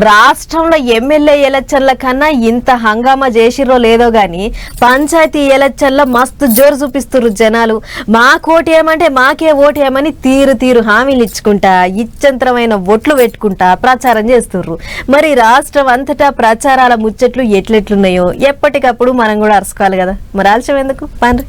రాష్ట్రంలో ఎమ్మెల్యే ఎలక్షన్ల కన్నా ఇంత హంగామా చేసిరో లేదో గాని పంచాయతీ ఎలక్షన్ల మస్తు జోరు చూపిస్తున్నారు జనాలు. మాకోటి ఏమంటే మాకే ఓటు ఏమని తీరు హామీలు ఇచ్చుకుంటా ఇచ్చంతరమైన ఓట్లు పెట్టుకుంటా ప్రచారం చేస్తుర్రు. మరి రాష్ట్రం అంతటా ప్రచారాల ముచ్చట్లు ఎట్లెట్లున్నాయో ఎప్పటికప్పుడు మనం కూడా అరుసుకోవాలి కదా. మరి ఆలస్యం ఎందుకు పండ్రి.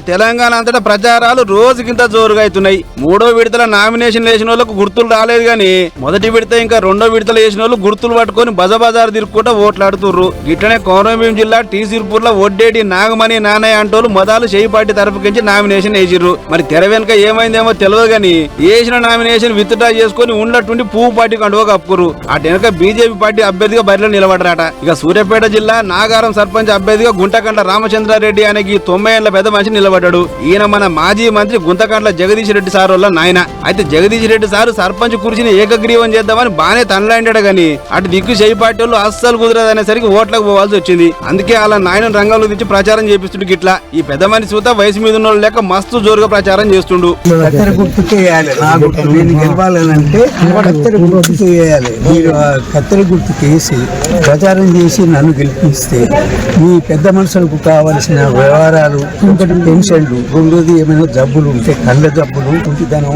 తెలంగాణ అంతటా ప్రచారాలు రోజుకింత జోరుగా అవుతున్నాయి. మూడో విడతల నామినేషన్ వేసిన వాళ్ళకు గుర్తులు రాలేదు గాని మొదటి విడత ఇంకా రెండో విడతలు వేసిన వాళ్ళు గుర్తులు పట్టుకుని బజారు తిరుక్కుంటా ఓట్లాడుతుర్రు. ఇట్లనే కోనరాం జిల్లా టీసీర్పూర్ లో ఒడ్డేటి నాగమణి నానయ్య అంటోళ్ళు మొదలు చేయి పార్టీ తరపుకించి నామినేషన్ వేసిర్రు. మరి తెర వెనుక ఏమైందేమో తెలియదు గాని వేసిన నామినేషన్ విత్డ్రా చేసుకుని ఉన్నట్టుండి పువ్వు పార్టీ కండువా కప్పుకురు. అటు వెనక బీజేపీ పార్టీ అభ్యర్థిగా బరిలో నిలబడరాట. ఇక సూర్యాపేట జిల్లా నాగారం సర్పంచ్ అభ్యర్థిగా గుంటకండ్ల రామచంద్రారెడ్డి అనే ఈ 90 ఏళ్ల పెద్ద మనిషి నిలబడ్డాడు. ఈయన మన మాజీ మంత్రి గుంతకండ్ల జగదీష్ రెడ్డి సార్ వల్ల నాయన. అయితే జగదీష్ రెడ్డి సారు సర్పంచ్ కుర్చీని ఏకగ్రీవం చేద్దామని బానే తనలాండాడు గాని అటు దిక్కు చేయి పార్టీ వాళ్ళు అస్సలు కుదరదనేసరికి ఓట్లకు పోవాల్సి వచ్చింది. అందుకే అలా నాయన రంగంలో దించి ప్రచారం చేపిస్తుండు. గిట్లా ఈ పెద్ద మనిషి చూత వయసు మీద ఉన్న లెక్క మస్తు జోరుగా ప్రచారం చేస్తుండు. కత్తెర గుర్తుకేసి ప్రచారం చేసి నన్ను గెలిపిస్తే మీ పెద్ద మనుషులకు కావలసిన వ్యవహారాలు, ఇంకటి పెన్షన్లు, రెండోది ఏమైనా జబ్బులు ఉంటే కళ్ళ జబ్బులు, కుంటిదనం,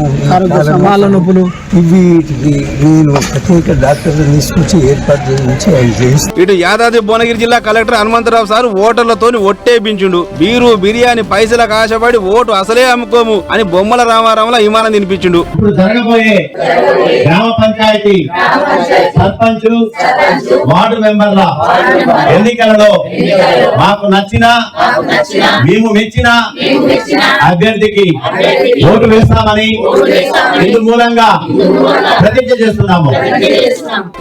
నొప్పులు, వీటికి నేను ప్రత్యేక డాక్టర్లు తీసుకొచ్చి ఏర్పాటు చేయించి అవి చేయిస్తాను. ఇటు యాదాద్రి భువనగిరి జిల్లా కలెక్టర్ హనుమంతరావు సార్ ఓటర్లతోని ఒట్టేపించుండు. బీరు బిర్యానీ పైసలకు ఆశపడి ఓటు అసలే అమ్ముకోము అని బొమ్మల రామారావుల విమానం తినిపించిండు. జరగబోయే గ్రామ పంచాయతీ సర్పంచ్, వార్డు మెంబర్ల ఎన్నికలలో మాకు నచ్చిన మేము మెచ్చిన అభ్యర్థికి ఓటు వేస్తామని ఇందు మూలంగా ప్రతిజ్ఞ చేస్తున్నాము.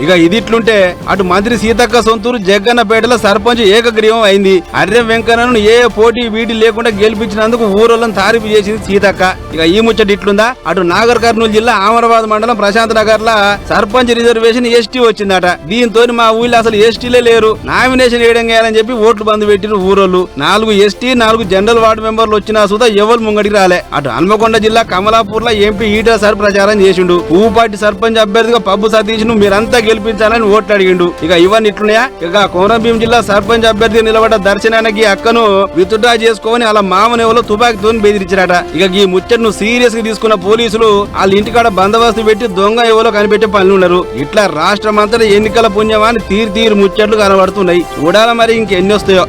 ఇక ఇదిట్లుంటే అటు మంత్రి సీతక్క సొంతూరు జగ్గన్నపేటలో సర్పంచ్ ఏకగ్రీవం అయింది. అర్రెం వెంకన్నను ఏ పోటీ వీటి లేకుండా గెలిపించినందుకు ఊరోళ్ళని తారీఫు చేసింది సీతక్క. ఇక ఈ ముచ్చట ఇట్లుందా, అటు నాగర్ కర్నూలు జిల్లా ఆమరాబాద్ మండలం ప్రశాంత్ నగర్ లా సర్పంచ్ రిజర్వేషన్ ఎస్టీ వచ్చిందట. దీంతో మా ఊళ్ళో అసలు ఎస్టీలే లేరు, నామినేషన్ వేయడం చేయాలని చెప్పి ఓట్లు బంద్ పెట్టిన ఊరోళ్ళు. 4 ఎస్టీ 4 జనరల్ వార్డు మెంబర్లు వచ్చినా సుధా ఎవరు ముంగడికి రాలే. అటు హన్మకొండ జిల్లా కమలాపూర్ లో ఎంపీ ఈటల సార్ ప్రచారం చేసిండు. పువ్వుపాటి సర్పంచ్ అభ్యర్థిగా పబ్బు సతీష్ ను మీరంతా గెలిపించాలని ఓట్లు అడిగిండు. ఇక ఇవన్నీ ఇట్లున్నాయా. ఇక కోనరాం జిల్లా సర్పంచ్ అభ్యర్థిగా నిలబడ్డ దర్శనానికి అక్కను విత్డ్రా చేసుకోని అలా మామనేవలో తుపాకీతో బెదిరించారట. ఇక ఈ ముచ్చట్ను సీరియస్ గా తీసుకున్న పోలీసులు వాళ్ళ ఇంటికాడ బందోబస్తు పెట్టి దొంగ ఎవరో కనిపెట్టే పనులున్నారు. ఇట్లా రాష్ట్రం అంతటా ఎన్నికల పుణ్యమాని తీరు ముచ్చట్లు కనబడుతున్నాయి. చూడాల మరి ఇంకెన్ని వస్తాయో.